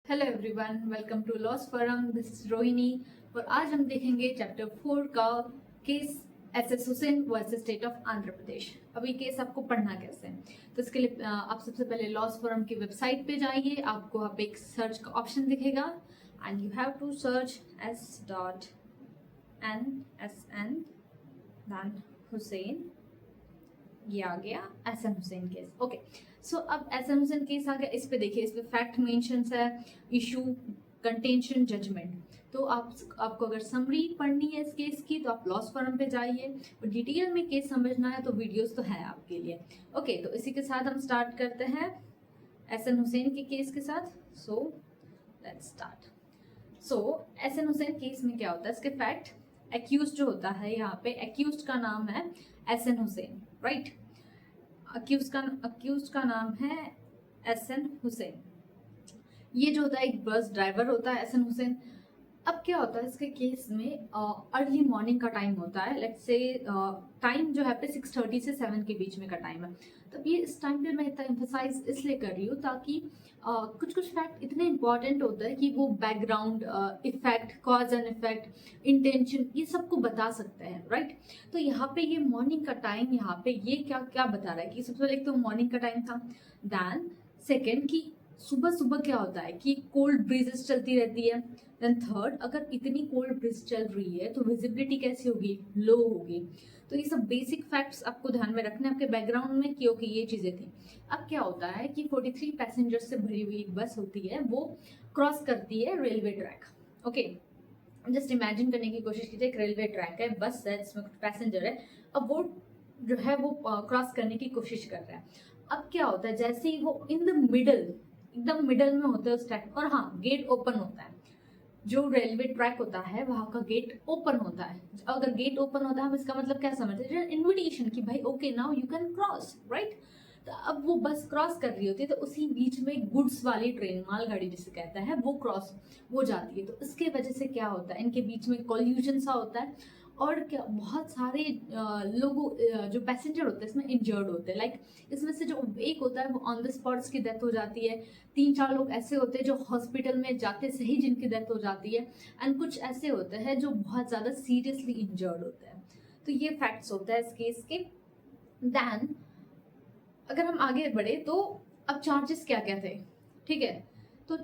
Hello everyone, welcome to laws forum. This is Rohini और आज हम देखेंगे चैप्टर 4 का case SS Hussain versus state of Andhra Pradesh. अब ये केस आपको पढ़ना कैसे है, तो इसके लिए आप सबसे पहले लॉस फोरम की वेबसाइट पे जाइए। आपको यहाँ पे एक सर्च का ऑप्शन दिखेगा and you have to search S.NSN then Hussain. ये आ गया SN Hussain case. Okay, so अब एसएन हुसैन केस आ गया। इस पे देखिए, इस पे फैक्ट मेंशंस है, इशू, कंटेंशन, जजमेंट। तो आपको अगर समरी पढ़नी है इस केस की तो आप लॉस फोरम पे जाइए, और डिटेल में केस समझना है तो वीडियोस तो है आपके लिए। ओके, तो इसी के साथ हम स्टार्ट करते हैं एसएन हुसैन के केस के साथ। So let's start. So SN Hussain case में क्या होता है, इसके फैक्ट, एक्यूज जो होता है, यहाँ पे एक्यूज का नाम है एसएन हुसैन, राइट। अक्यूज का नाम है एसएन हुसैन। ये जो होता है एक बस ड्राइवर होता है एसएन हुसैन। अब क्या होता है इसके केस में, अर्ली मॉर्निंग का टाइम होता है। लेट्स से टाइम जो है पे 6:30 से 7 के बीच में का टाइम है। तो ये इस टाइम पे मैं इतना एम्फोसाइज इसलिए कर रही हूँ ताकि कुछ कुछ फैक्ट इतने इंपॉर्टेंट होता है कि वो background, effect, cause and effect, intention, ये सबको बता सकते हैं, राइट। तो यहाँ पे ये मॉर्निंग का टाइम, यहाँ पे ये क्या क्या बता रहा है कि सबसे पहले एक तो मॉर्निंग का टाइम था, दैन सेकेंड की सुबह सुबह क्या होता है कि कोल्ड ब्रीजेस चलती रहती है। देन थर्ड, अगर इतनी कोल्ड ब्रीज चल रही है तो विजिबिलिटी कैसी होगी, लो होगी। तो ये सब बेसिक फैक्ट्स आपको ध्यान में रखने आपके बैकग्राउंड में कि ओके ये चीजें थी। अब क्या होता है कि 43 पैसेंजर्स से भरी हुई एक बस होती है, वो क्रॉस करती है railway track. Okay, just imagine करने की कोशिश कीजिए, एक रेलवे ट्रैक है, बस है जिसमें कुछ पैसेंजर है। अब वो जो है वो क्रॉस करने की कोशिश कर रहा है। अब क्या होता है, जैसे ही वो इन द मिडल, एकदम मिडल में होता है उस ट्रैक, और हाँ गेट ओपन होता है। जो रेलवे ट्रैक होता है वहां का गेट ओपन होता है। अगर गेट ओपन होता है हम इसका मतलब क्या समझते हैं, इन्विटेशन कि भाई okay now you can cross, right. तो अब वो बस क्रॉस कर रही होती है, तो उसी बीच में गुड्स वाली ट्रेन, मालगाड़ी जिसे कहता है, वो क्रॉस हो जाती है। तो इसके वजह से क्या होता है, इनके बीच में कॉल्यूजन सा होता है, और क्या बहुत सारे लोगों, जो पैसेंजर होते हैं इसमें इंजर्ड होते हैं। लाइक इसमें से जो एक होता है वो ऑन द स्पॉट्स की डेथ हो जाती है। 3-4 लोग ऐसे होते हैं जो हॉस्पिटल में जाते सही जिनकी डेथ हो जाती है, एंड कुछ ऐसे होते हैं जो बहुत ज़्यादा सीरियसली इंजर्ड होते हैं। तो ये फैक्ट्स होता है इस केस के। दैन अगर हम आगे बढ़े तो अब चार्जेस क्या क्या थे, ठीक है। तो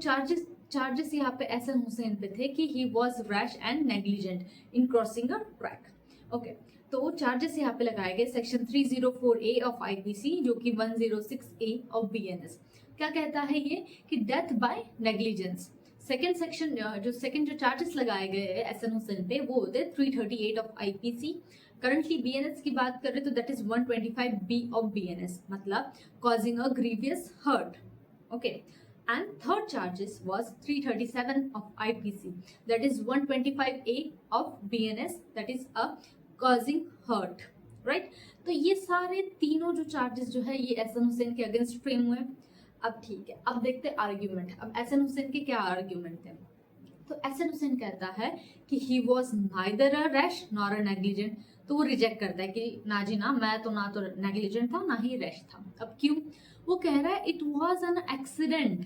चार्जेस यहाँ पे एसएन हुसैन पे थे कि he was rash and negligent in crossing a track. Okay, तो चार्जेस यहाँ पे लगाए गए सेक्शन 304A ऑफ आईपीसी, जो कि 106A ऑफ बीएनएस। क्या कहता है ये कि death by negligence. Second section, जो चार्जेस लगाए गए हैं एसएन हुसैन पे, वो होते 338 ऑफ आईपीसी। करंटली बीएनएस की बात कर रहे तो that is 125B of BNS, मतलब causing a grievous hurt. Okay, and third charges was 337 of IPC, that is 125A of BNS, that is a causing hurt, right। तो ये सारे तीनों जो चार्जेस जो है ये एसएन हुसैन के अगेंस्ट फ्रेम हुए। अब ठीक है, अब देखते हैं आर्ग्यूमेंट। अब एसएन हुसैन के क्या आर्ग्यूमेंट थे। तो एसएन हुसैन कहता है कि he was neither a rash nor a negligent. तो वो रिजेक्ट करता है कि ना जी ना, मैं तो ना तो नेग्लिजेंट था ना ही रैश था। अब क्यों, वो कह रहा है इट वॉज एन एक्सीडेंट,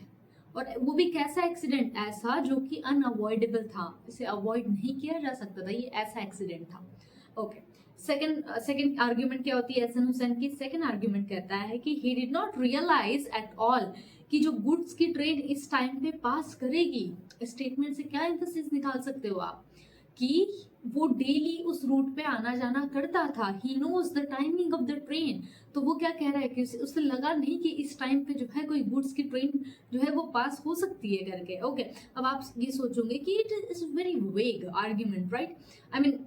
और वो भी कैसा एक्सीडेंट, ऐसा जो कि अनअवॉइडेबल था, इसे अवॉइड नहीं किया जा सकता था, ये ऐसा एक्सीडेंट था। ओके, सेकंड आर्ग्यूमेंट क्या होती है एसएन हुसैन की। सेकंड आर्ग्यूमेंट कहता है कि he did not realise at all कि जो गुड्स की ट्रेन इस टाइम पे पास करेगी। स्टेटमेंट से क्या एम्फेसिस निकाल सकते हो आप, कि वो डेली उस रूट पे आना जाना करता था। He knows the timing of the train. तो वो क्या कह रहा है कि उसे लगा नहीं कि इस टाइम पे जो है कोई गुड्स की ट्रेन जो है वो पास हो सकती है करके। ओके, अब आप ये सोचोगे कि it is very vague argument, right. I mean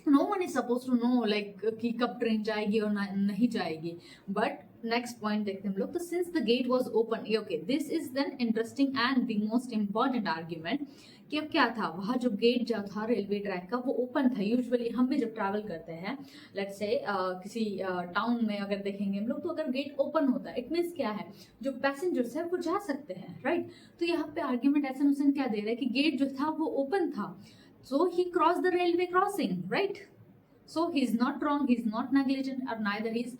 no one is suppose to know like कि कब ट्रेन जाएगी और नहीं जाएगी। बट नेक्स्ट पॉइंट देखते हैं हम लोग। तो since the gate was open, okay, this is then interesting and the most important argument कि अब क्या था, वहां जो गेट जो था रेलवे ट्रैक का वो ओपन था। यूजुअली हम भी जब ट्रैवल करते हैं, लेट्स से किसी टाउन में अगर देखेंगे हम लोग, तो अगर गेट ओपन होता है इट मीन्स क्या है, जो पैसेंजर्स है वो जा सकते हैं, राइट। तो यहाँ पे आर्ग्यूमेंट एसएन हुसैन क्या दे रहा है कि गेट जो था वो ओपन था, so he crossed the railway crossing, right? So he's not wrong, he's not negligent, or neither he's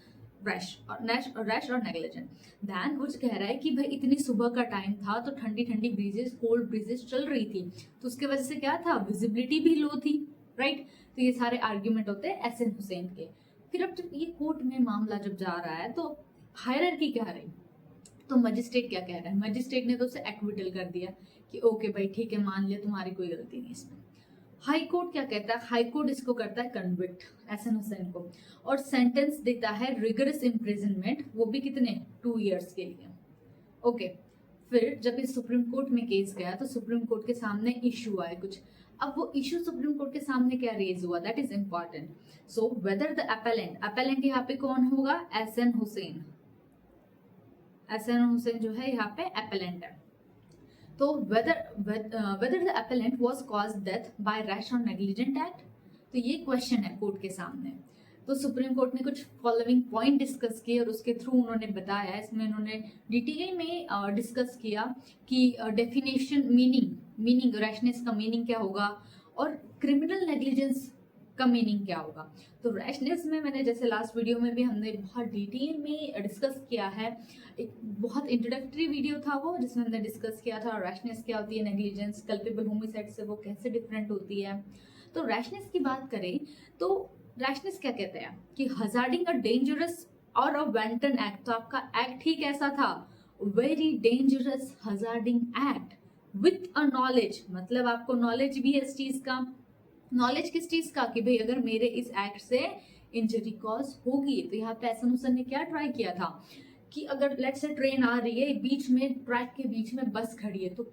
rash और नेग्लिजेंट। दैन कुछ कह रहा है कि भाई इतनी सुबह का टाइम था तो ठंडी ठंडी ब्रीजेस, कोल्ड ब्रीजेस चल रही थी, तो उसके वजह से क्या था, विजिबिलिटी भी लो थी, राइट। तो ये सारे आर्ग्यूमेंट होते हैं एहसन हुसैन के। फिर अब जब ये कोर्ट में मामला जब जा रहा है तो हायरार्की क्या रही, तो मजिस्ट्रेट क्या कह रहा है, मजिस्ट्रेट ने तो उसे एक्विटल कर दिया कि ओके भाई ठीक है, मान लिया तुम्हारी कोई गलती नहीं इसमें। हाई कोर्ट क्या कहता है, हाई कोर्ट इसको करता है कन्विक्ट एहसन हुसैन को, और सेंटेंस देता है रिगरस इम्प्रिजनमेंट, वो भी कितने, 2 years के लिए। ओके, फिर जब इस सुप्रीम कोर्ट में केस गया तो सुप्रीम कोर्ट के सामने इशू आए कुछ। अब वो इशू सुप्रीम कोर्ट के सामने क्या रेज हुआ, that is important. So whether the appellant यहाँ पे कौन होगा, एहसन हुसैन। एहसन हुसैन जो है यहाँ पे अपेलेंट है। तो whether the appellant was caused death by rash or negligent act, तो ये क्वेश्चन है कोर्ट के सामने। तो सुप्रीम कोर्ट ने कुछ फॉलोइंग पॉइंट डिस्कस किए और उसके थ्रू उन्होंने बताया, इसमें उन्होंने डिटेल में डिस्कस किया कि डेफिनेशन, मीनिंग रैशनेस का मीनिंग क्या होगा और क्रिमिनल नेग्लिजेंस का मीनिंग क्या होगा। तो रैशनेस में मैंने जैसे लास्ट वीडियो में भी हमने बहुत डिटेल में डिस्कस किया है, एक बहुत इंट्रोडक्टरी वीडियो था वो जिसमें हमने डिस्कस किया था रैशनेस क्या होती है, नेग्लिजेंस कल्पेबल होमिसाइड से वो कैसे डिफरेंट होती है। तो रैशनेस की बात करें तो रैशनेस क्या कहते हैं कि हजार्डिंग अ डेंजरस और अ वेंटन एक्ट। तो आपका एक्ट ही कैसा था, very dangerous hazarding act with a knowledge, मतलब आपको नॉलेज भी है इस चीज का। नॉलेज किस चीज का, कि भाई अगर मेरे इस एक्ट से इंजरी कॉज होगी। तो यहाँ पे एहसन हुसैन ने क्या ट्राई किया था कि अगर लेट्स से ट्रेन आ रही है, बीच में ट्रैक के बीच में बस खड़ी है, तो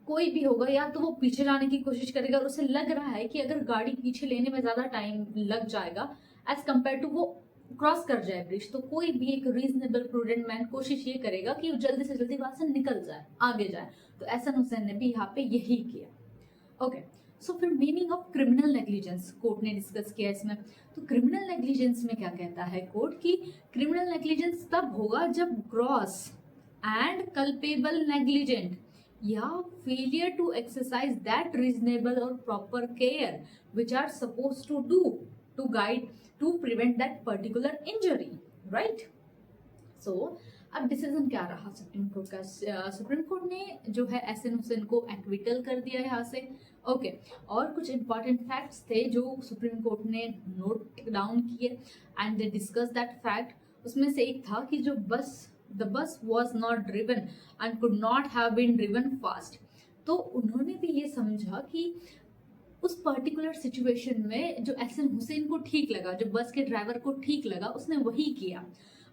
कोई भी होगा या तो वो पीछे जाने की कोशिश करेगा और उसे लग रहा है कि अगर गाड़ी पीछे लेने में ज्यादा टाइम लग जाएगा एज कम्पेयर टू वो क्रॉस कर जाए ब्रिज, तो कोई भी एक रीजनेबल प्रूडेंट मैन कोशिश ये करेगा कि वो जल्दी से जल्दी वहां से निकल जाए, आगे जाए। तो एहसन हुसैन ने भी यहाँ पे यही किया। ओके, सो फिर meaning of criminal negligence court ने डिस्कस किया इसमें। तो क्रिमिनल नेग्लिजेंस में क्या कहता है कोर्ट की, क्रिमिनल नेग्लिजेंस तब होगा जब ग्रॉस एंड कल्पेबल नेग्लिजेंट या failure to exercise that reasonable और proper care which are suppose to do to guide to prevent that particular injury, right. So अब डिसीजन क्या रहा सुप्रीम कोर्ट का, सुप्रीम कोर्ट ने जो है एहसन हुसैन को एक्विटल कर दिया यहाँ से। ओके, और कुछ इंपॉर्टेंट फैक्ट्स थे जो सुप्रीम कोर्ट ने नोट डाउन किए and they discuss that fact. उसमें से एक था कि जो the bus was not driven and could not have been driven fast. तो उन्होंने भी ये समझा कि उस पर्टिकुलर सिचुएशन में जो एहसन हुसैन को ठीक लगा, जो बस के ड्राइवर को ठीक लगा, उसने वही किया।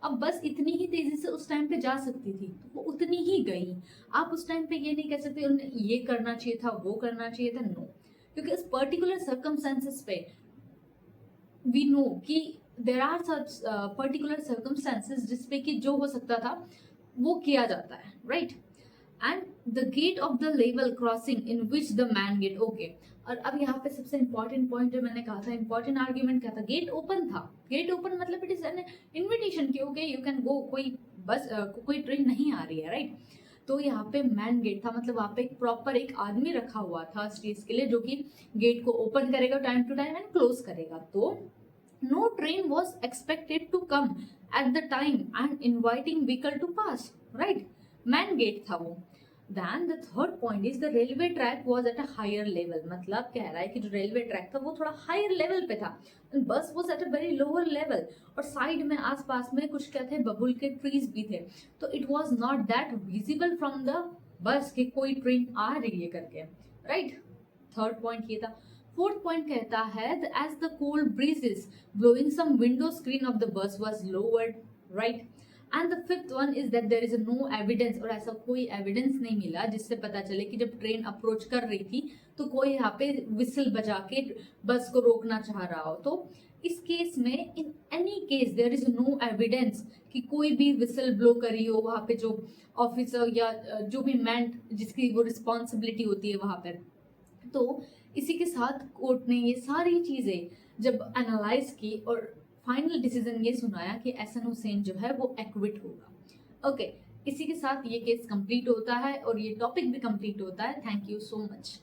अब बस इतनी ही तेजी से उस टाइम पे जा सकती थी, वो उतनी ही गई। आप उस टाइम पे ये नहीं कह सकते उन्हें ये करना चाहिए था, वो करना चाहिए था, नो। क्योंकि इस पर्टिकुलर सर्कमस्टेंसेस पे वी नो कि there are such particular circumstances जिसपे कि जो हो सकता था वो किया जाता है, right. And the gate of the level crossing in which the man gate, okay. और अब यहाँ पे सबसे इंपॉर्टेंट पॉइंट जो मैंने कहा था, इंपॉर्टेंट आर्ग्यूमेंट क्या था, गेट ओपन था। गेट ओपन मतलब इट इज एन इन्विटेशन कि ओके यू कैन गो, कोई बस कोई ट्रेन नहीं आ रही है, राइट। तो यहाँ पे मैन गेट था, मतलब वहाँ पे एक प्रॉपर एक आदमी रखा हुआ था इस चीज के लिए जो कि गेट को ओपन करेगा time to time and close करेगा। तो no train was expected to come at the time and inviting vehicle to pass, right. Man gate था वो। Then the third point is the railway track was at a higher level, मतलब कह रहा है कि जो रेलवे ट्रैक था वो थोड़ा हायर लेवल पे था, बस was at a very lower level, और साइड में आसपास में कुछ क्या थे, बबुल के ट्रीज भी थे। तो it was not that visible from the बस कि कोई ट्रेन आ रही है करके, राइट। थर्ड पॉइंट ये था। फोर्थ पॉइंट कहता है as the cold breezes blowing some window screen of the bus was lowered, right। And the fifth one is that there is no evidence, और ऐसा कोई एविडेंस नहीं मिला जिससे पता चले कि जब ट्रेन अप्रोच कर रही थी तो कोई यहाँ पे विसल बजा के बस को रोकना चाह रहा हो। तो इस केस में in any case there is no evidence कि कोई भी विसल ब्लो करी हो वहाँ पे जो ऑफिसर या जो भी मैन जिसकी वो रिस्पॉन्सिबिलिटी होती है वहाँ पर। तो इसी के साथ कोर्ट ने ये सारी चीजें जब एनालाइज की और फाइनल डिसीजन ये सुनाया कि एहसन हुसैन जो है वो एक्विट होगा। ओके, इसी के साथ ये केस कंप्लीट होता है और ये टॉपिक भी कंप्लीट होता है। Thank you so much.